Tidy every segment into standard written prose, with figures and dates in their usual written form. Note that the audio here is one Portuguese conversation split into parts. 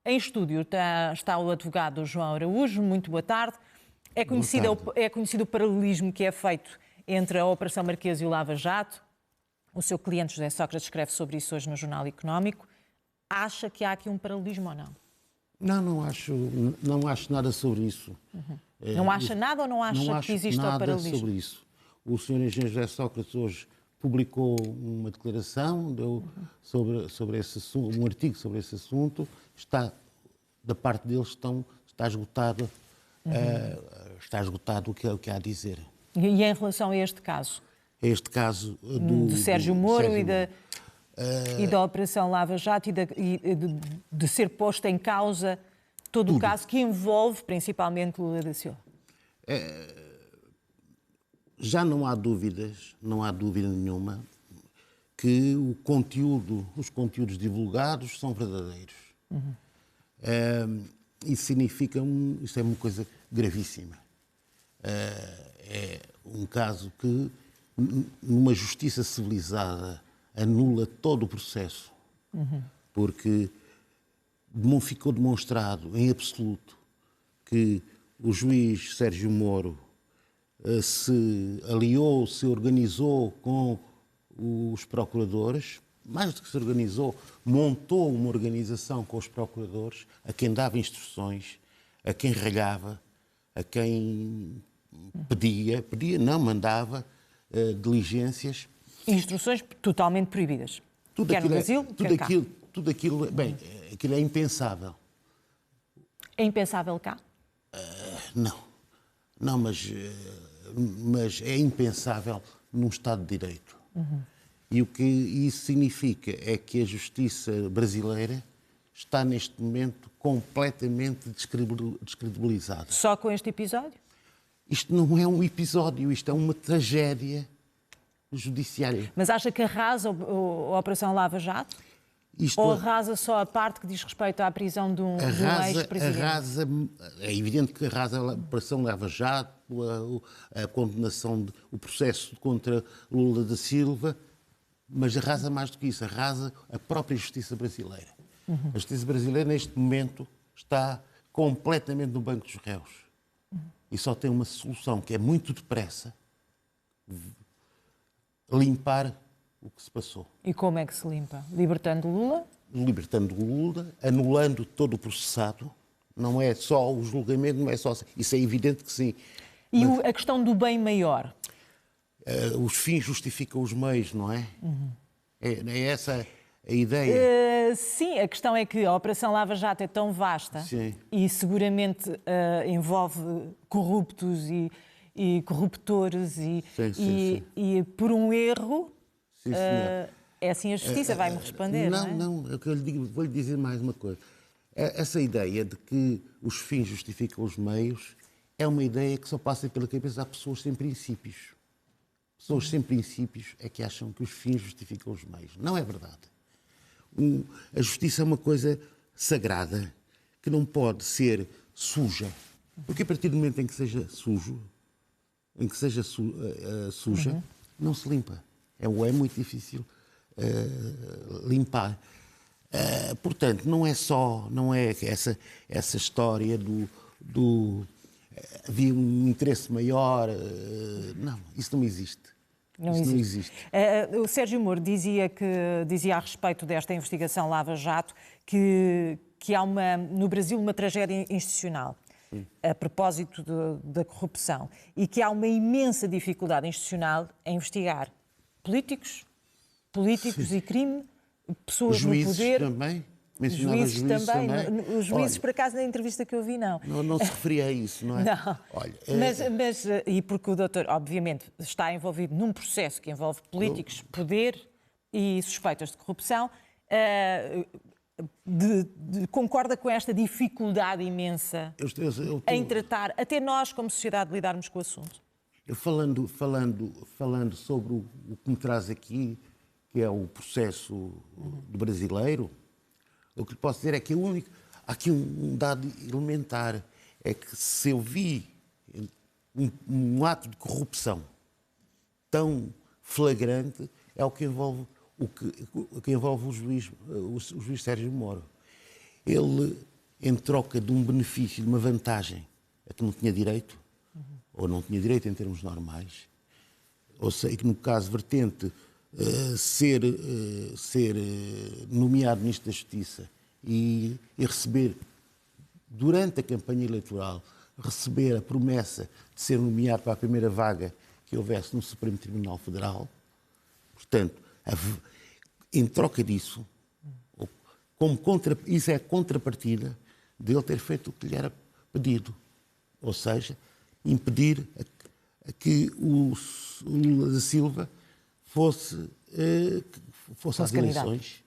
Em estúdio está o advogado João Araújo. Muito boa tarde. É conhecido o paralelismo que é feito entre a Operação Marquês e o Lava Jato. O seu cliente José Sócrates escreve sobre isso hoje no Jornal Económico. Acha que há aqui um paralelismo ou não? Não acho nada sobre isso. Não acha nada ou não acha que existe o paralelismo? Não acho nada sobre isso. O Sr. Engenheiro José Sócrates hoje publicou uma declaração sobre esse assunto, um artigo sobre esse assunto. Da parte deles está esgotado o que há a dizer. E em relação a este caso? Este caso do Sérgio Moro e da Operação Lava Jato e de ser posto em causa todo o caso que envolve principalmente Lula da Silva. Já não há dúvida nenhuma que os conteúdos divulgados são verdadeiros. Isso é uma coisa gravíssima. É um caso que, numa justiça civilizada, anula todo o processo, porque ficou demonstrado em absoluto que o juiz Sérgio Moro se aliou, se organizou com os procuradores, mais do que se organizou, montou uma organização com os procuradores, a quem dava instruções, a quem ralhava, a quem mandava diligências. Instruções totalmente proibidas. Quer no Brasil, quer cá. Aquilo é impensável. É impensável cá? Não, mas é impensável num Estado de Direito. E o que isso significa é que a justiça brasileira está neste momento completamente descredibilizada. Só com este episódio? Isto não é um episódio, isto é uma tragédia judiciária. Mas acha que arrasa a Operação Lava Jato? Ou arrasa só a parte que diz respeito à prisão de um ex-presidente? É evidente que arrasa a Operação Lava Jato, a condenação, o processo contra Lula da Silva, mas arrasa mais do que isso, arrasa a própria justiça brasileira. A justiça brasileira, neste momento, está completamente no banco dos réus. E só tem uma solução, que é muito depressa limpar o que se passou. E como é que se limpa? Libertando Lula? Libertando Lula, anulando todo o processado. Não é só o julgamento, não é só... Isso é evidente que sim. E a questão do bem maior? Os fins justificam os meios, não é? É essa a ideia? Sim, a questão é que a Operação Lava Jato é tão vasta e seguramente envolve corruptos e corruptores e por um erro... é assim a justiça vai-me responder, não é? Não, é o que eu lhe digo, vou-lhe dizer mais uma coisa. Essa ideia de que os fins justificam os meios é uma ideia que só passa pela cabeça de pessoas sem princípios. Pessoas sem princípios é que acham que os fins justificam os meios. Não é verdade. A justiça é uma coisa sagrada, que não pode ser suja. Porque a partir do momento em que seja suja, não se limpa. É muito difícil limpar. Portanto, não é essa história havia um interesse maior. Não, isso não existe. Não existe. O Sérgio Moro dizia a respeito desta investigação Lava Jato que há no Brasil uma tragédia institucional. A propósito da corrupção, e que há uma imensa dificuldade institucional em investigar políticos e crime, pessoas no poder. Também. Juízes também. Os juízes, por acaso, na entrevista que eu vi, não. Não se referia a isso, não é? Não. Olha, e porque o doutor, obviamente, está envolvido num processo que envolve políticos, poder e suspeitas de corrupção, concorda com esta dificuldade imensa em tratar, até nós, como sociedade, lidarmos com o assunto? Eu falando sobre o que me traz aqui, que é o processo do brasileiro, o que lhe posso dizer é que há aqui um dado elementar, é que se eu vi um ato de corrupção tão flagrante, é o que envolve o juiz Sérgio Moro. Ele em troca de um benefício, de uma vantagem, a que não tinha direito, ou não tinha direito em termos normais, ou seja, que no caso vertente ser nomeado Ministro da Justiça e receber, durante a campanha eleitoral, receber a promessa de ser nomeado para a primeira vaga que houvesse no Supremo Tribunal Federal. Portanto, em troca disso, isso é contrapartida dele ter feito o que lhe era pedido. Ou seja, impedir a que o Lula da Silva fosse às eleições,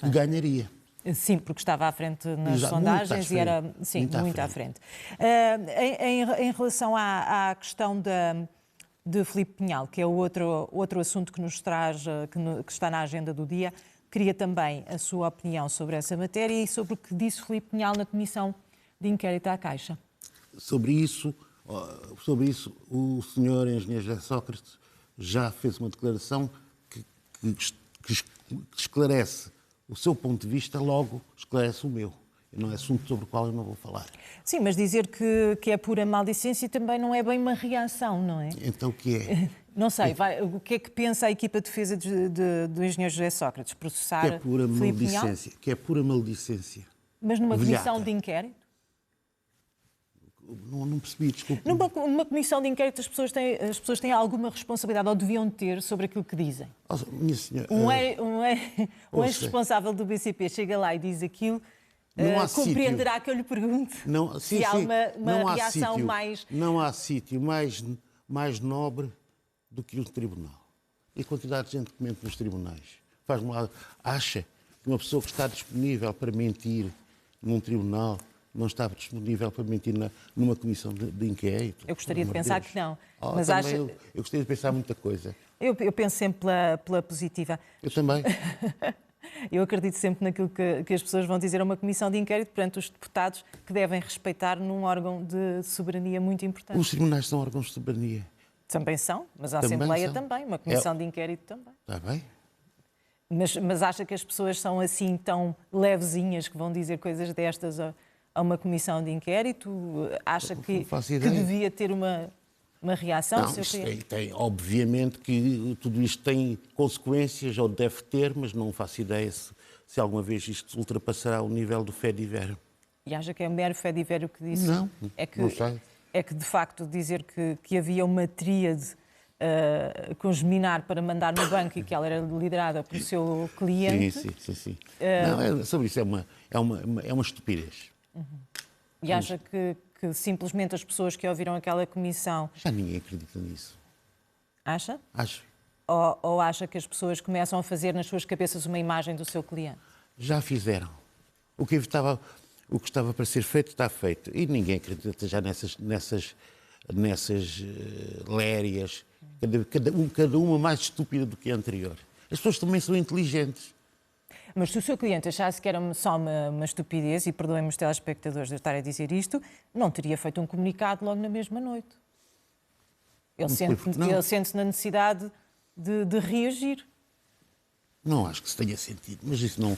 que ganharia. Sim, porque estava à frente nas sondagens e era muito à frente. Em relação à questão de Filipe Pinhal, que é o outro assunto que nos traz, que está na agenda do dia, queria também a sua opinião sobre essa matéria e sobre o que disse Filipe Pinhal na Comissão de Inquérito à Caixa. Sobre isso, o senhor engenheiro José Sócrates já fez uma declaração que esclarece o seu ponto de vista, logo esclarece o meu. Não é assunto sobre o qual eu não vou falar. Sim, mas dizer que é pura maldicência também não é bem uma reação, não é? Então o que é? Não sei, o que é que pensa a equipa de defesa do engenheiro José Sócrates? Processar Filipe Pinhal? Que é pura maledicência. Mas numa comissão de inquérito? Não percebi, desculpe. Numa comissão de inquérito as pessoas têm alguma responsabilidade, ou deviam ter, sobre aquilo que dizem. Minha senhora, um ex-responsável do BCP chega lá e diz aquilo, compreenderá que eu lhe pergunto se há uma reação mais... Não há sítio mais nobre do que o tribunal. E a quantidade de gente que mente nos tribunais. Acha que uma pessoa que está disponível para mentir num tribunal não estava disponível para mentir numa comissão de inquérito? Eu gostaria de pensar que não. Mas eu gostaria de pensar muita coisa. Eu penso sempre pela positiva. Eu também. Eu acredito sempre naquilo que as pessoas vão dizer a uma comissão de inquérito perante os deputados, que devem respeitar num órgão de soberania muito importante. Os tribunais são órgãos de soberania. Também são, mas a Assembleia também, uma comissão de inquérito também. Está bem. Mas acha que as pessoas são assim tão levezinhas que vão dizer coisas destas a uma comissão de inquérito? Acha que devia ter uma reação? Não, obviamente que tudo isto tem consequências, ou deve ter, mas não faço ideia se alguma vez isto ultrapassará o nível do Fediver. E acha que é mero Fediver o que disse? Não, não sei. É que, de facto, dizer que havia uma tríade congeminar para mandar no banco e que ela era liderada pelo seu cliente... Sim. Não, sobre isso é uma estupidez. Uhum. E acha que simplesmente as pessoas que ouviram aquela comissão... Já ninguém acredita nisso. Acha? Acho. Ou acha que as pessoas começam a fazer nas suas cabeças uma imagem do seu cliente? Já fizeram. O que estava para ser feito está feito. E ninguém acredita já nessas lérias, cada uma mais estúpida do que a anterior. As pessoas também são inteligentes. Mas se o seu cliente achasse que era só uma estupidez, e perdoem-me os telespectadores de eu estar a dizer isto, não teria feito um comunicado logo na mesma noite. Ele sente-se na necessidade de reagir. Não acho que se tenha sentido, mas isso não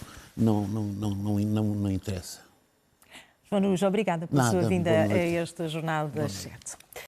interessa. João Nunes, obrigada pela sua vinda a este Jornal das 7.